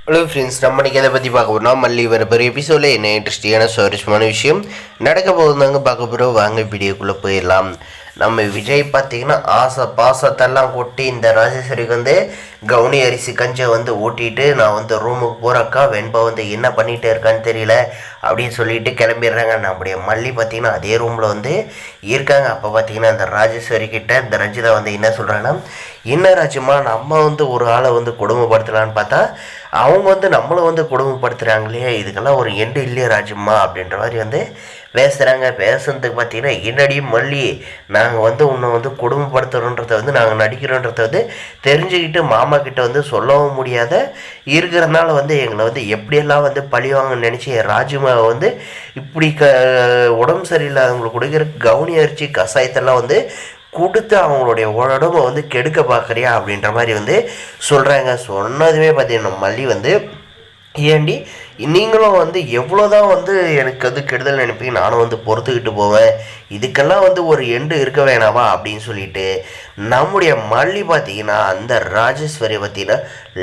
Hello friends, நம்ம இன்றைக்கி எதை பற்றி பார்க்க போகிறோம்னா மல்லி வர பெரிய எபிசோடில் என்ன இன்ட்ரெஸ்டிங்கான சுவாரஸ்யமான விஷயம் நடக்க போகுதாங்க பார்க்க போகிறோம். வாங்க வீடியோக்குள்ளே போயிடலாம். நம்ம விஜய் பார்த்திங்கன்னா ஆசை பாசத்தெல்லாம் கொட்டி இந்த ராஜேஸ்வரிக்கு வந்து கவுனி அரிசி கஞ்சை வந்து ஊட்டிட்டு நான் வந்து ரூமுக்கு போகிறக்கா வெண்பா வந்து என்ன பண்ணிகிட்டே இருக்கான்னு தெரியல அப்படின்னு சொல்லிட்டு கிளம்பிடுறாங்க. நம்முடைய மல்லி பார்த்திங்கன்னா அதே ரூமில் வந்து இருக்காங்க. அப்போ பார்த்திங்கன்னா இந்த ராஜேஸ்வரி கிட்ட இந்த ரஞ்சிதா வந்து என்ன சொல்கிறாங்கன்னா, என்ன ராஜ்யமா நம்ம வந்து ஒரு ஆளை வந்து கொடுமைப்படுத்தலான்னு பார்த்தா அவங்க வந்து நம்மளை வந்து கொடுமைப்படுத்துகிறாங்களே, இதுக்கெல்லாம் ஒரு எண்டு இல்லையே ராஜ்யம்மா அப்படின்ற மாதிரி வந்து பேசுகிறாங்க. பேசுறதுக்கு பார்த்தீங்கன்னா, என்னடி மல்லி நாங்கள் வந்து உன்னை வந்து கொடுமைப்படுத்துகிறோன்றதை வந்து நாங்கள் நடிக்கிறோன்றதை வந்து தெரிஞ்சுக்கிட்டு மாமா கிட்ட வந்து சொல்லவும் முடியாத இருக்கிறதுனால வந்து எங்களை வந்து எப்படியெல்லாம் வந்து பழிவாங்கன்னு நினச்சி ராஜ்யமாவை வந்து இப்படி உடம்பு சரியில்லாதவங்களுக்கு கொடுக்குற கவுனி அரிசி கஷாயத்தெல்லாம் வந்து கொடுத்து அவங்களுடைய உடம்பை வந்து கெடுக்க பார்க்குறியா அப்படின்ற மாதிரி வந்து சொல்கிறாங்க. சொன்னதுமே பார்த்தீங்கன்னா மல்லி வந்து, ஏண்டி நீங்களும் வந்து எவ்வளோதான் வந்து எனக்கு வந்து கெடுதல் நினைப்பீங்க, நானும் வந்து பொறுத்துக்கிட்டு போவேன், இதுக்கெல்லாம் வந்து ஒரு எண்டு இருக்க வேணாமா அப்படின்னு சொல்லிட்டு நம்முடைய மல்லி பார்த்தீங்கன்னா அந்த ராஜேஸ்வரி பார்த்தீங்கன்னா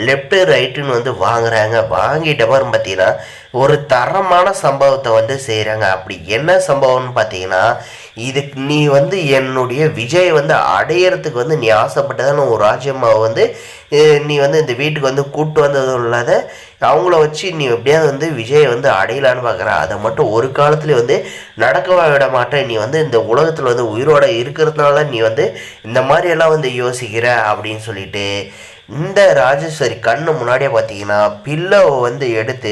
லெஃப்ட்டு ரைட்டுன்னு வந்து வாங்குறாங்க. வாங்கிட்ட மாதிரி பார்த்தீங்கன்னா ஒரு தரமான சம்பவத்தை வந்து செய்கிறாங்க. அப்படி என்ன சம்பவம்னு பார்த்தீங்கன்னா, இதுக்கு நீ வந்து என்னுடைய விஜய் வந்து அடையிறதுக்கு வந்து நீ ஆசைப்பட்டதான ஒரு ராஜ்யம்மாவை வந்து நீ வந்து இந்த வீட்டுக்கு வந்து கூப்பிட்டு வந்ததும் இல்லாத அவங்கள வச்சு நீ எப்படியாவது வந்து விஜயை வந்து அடையலான்னு பார்க்குற, அதை மட்டும் ஒரு காலத்துல வந்து நடக்கவா விட மாட்டேன், நீ வந்து இந்த உலகத்தில் வந்து உயிரோட இருக்கிறதுனால நீ வந்து இந்த மாதிரியெல்லாம் வந்து யோசிக்கிற அப்படின்னு சொல்லிட்டு இந்த ராஜேஸ்வரி கண்ணு முன்னாடியே பார்த்தீங்கன்னா பில்லோவை வந்து எடுத்து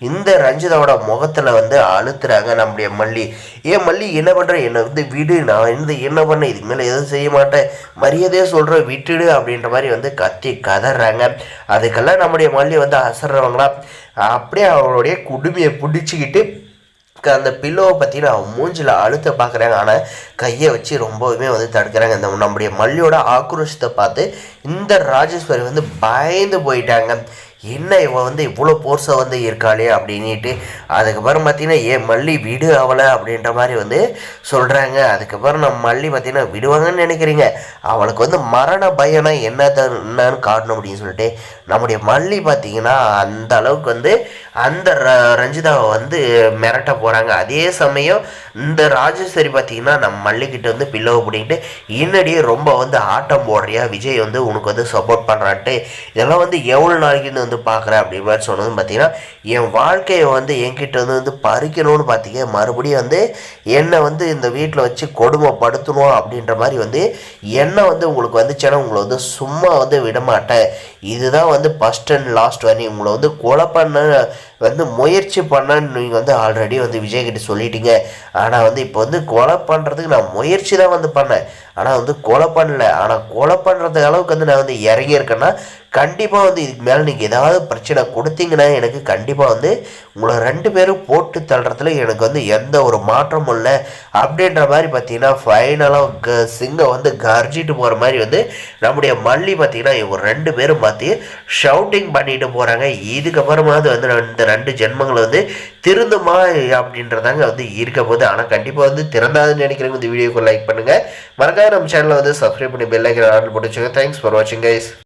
இந்த ரஞ்சிதாவோட முகத்தில் வந்து அழுத்துறாங்க நம்முடைய மல்லி. ஏன் மல்லி என்ன பண்ணுற, என்னை வந்து விடு, நான் வந்து என்ன பண்ணேன், இதுக்கு மேலே எதுவும் செய்ய மாட்டேன், மரியாதையாக சொல்கிறேன் விட்டுடு அப்படின்ற மாதிரி வந்து கத்தி கதறாங்க. அதுக்கெல்லாம் நம்முடைய மல்லி வந்து அசர்றவங்களா அப்படியே அவங்களுடைய குடுமையை பிடிச்சிக்கிட்டு அந்த பில்லோவை பற்றின அவன் மூஞ்சில் அழுத்த பார்க்குறாங்க. ஆனால் கையை வச்சு ரொம்பவுமே வந்து தடுக்கிறாங்க. இந்த நம்முடைய மல்லியோட ஆக்ரோஷத்தை பார்த்து இந்த ராஜேஸ்வரி வந்து பயந்து போயிட்டாங்க. என்ன இவன் வந்து இவ்வளோ போர்ஸாக வந்து இருக்காளே அப்படின்ட்டு. அதுக்கப்புறம் பார்த்தீங்கன்னா ஏன் மல்லி விடு அவளை அப்படின்ற மாதிரி வந்து சொல்கிறாங்க. அதுக்கப்புறம் நம்ம மல்லி பார்த்தீங்கன்னா விடுவாங்கன்னு நினைக்கிறீங்க, அவளுக்கு வந்து மரண பயனா என்னன்னு காட்டணும் அப்படின்னு சொல்லிட்டு நம்முடைய மல்லி பார்த்தீங்கன்னா அந்த அளவுக்கு வந்து அந்த ரஞ்சிதாவை வந்து மிரட்ட போகிறாங்க. அதே சமயம் இந்த ராஜேஸ்வரி பார்த்தீங்கன்னா நம்ம மல்லிக்கிட்ட வந்து பில்லோவை பிடிக்கிட்டு இன்னடியே ரொம்ப வந்து ஆட்டம் போடுறியா, விஜய் வந்து உனக்கு வந்து சப்போர்ட் பண்ணுறான்ட்டு, இதெல்லாம் வந்து எவ்வளோ நாளைக்குன்னு வந்து பார்க்குறேன் அப்படி மாதிரி சொன்னதுன்னு பார்த்தீங்கன்னா என் வாழ்க்கையை வந்து என்கிட்ட வந்து பறிக்கணும்னு பார்த்தீங்க, மறுபடியும் வந்து என்னை வந்து இந்த வீட்டில் வச்சு கொடுமைப்படுத்தணும் அப்படின்ற மாதிரி வந்து என்னை வந்து உங்களுக்கு வந்துச்சுன்னா உங்களை வந்து சும்மா வந்து விடமாட்டேன், இதுதான் வந்து ஃபஸ்ட் அண்ட் லாஸ்ட் வரி, உங்களை வந்து கொலை பண்ண வந்து முயற்சி பண்ணன்னு நீங்கள் வந்து ஆல்ரெடி வந்து விஜய்கிட்ட சொல்லிட்டீங்க. ஆனால் வந்து இப்போ வந்து கொலை பண்ணுறதுக்கு நான் முயற்சி தான் வந்து பண்ணேன், ஆனால் வந்து கொலை பண்ணல, ஆனால் கொலை பண்ணுறது அளவுக்கு வந்து நான் வந்து இறங்கியிருக்கேன்னா கண்டிப்பாக வந்து இதுக்கு மேலே நீங்கள் ஏதாவது பிரச்சனை கொடுத்தீங்கன்னா எனக்கு கண்டிப்பாக வந்து உங்களை 2 பேரும் போட்டு தள்ளுறதுல எனக்கு வந்து எந்த ஒரு மாற்றமும் இல்லை அப்படின்ற மாதிரி பார்த்தீங்கன்னா ஃபைனலாக சிங்கம் வந்து கர்ஜிட்டு போகிற மாதிரி வந்து நம்முடைய மல்லி பார்த்தீங்கன்னா இவங்க 2 பேரும் பார்த்து ஷவுட்டிங் பண்ணிட்டு போகிறாங்க. இதுக்கப்புறமாவது வந்து இந்த 2 ஜென்மங்களை வந்து திருந்துமா அப்படின்றதாங்க வந்து இருக்க போது. ஆனால் கண்டிப்பாக வந்து திறந்தாதுன்னு நினைக்கிறவங்க இந்த வீடியோக்கு லைக் பண்ணுங்கள், மறக்காம நம்ம சேனலை வந்து சப்ஸ்கிரைப் பண்ணி பெல் ஐக்கான் ஆன் போட்டு வச்சுக்கோங்க. தேங்க்ஸ் ஃபார் வாட்சிங் கைஸ்.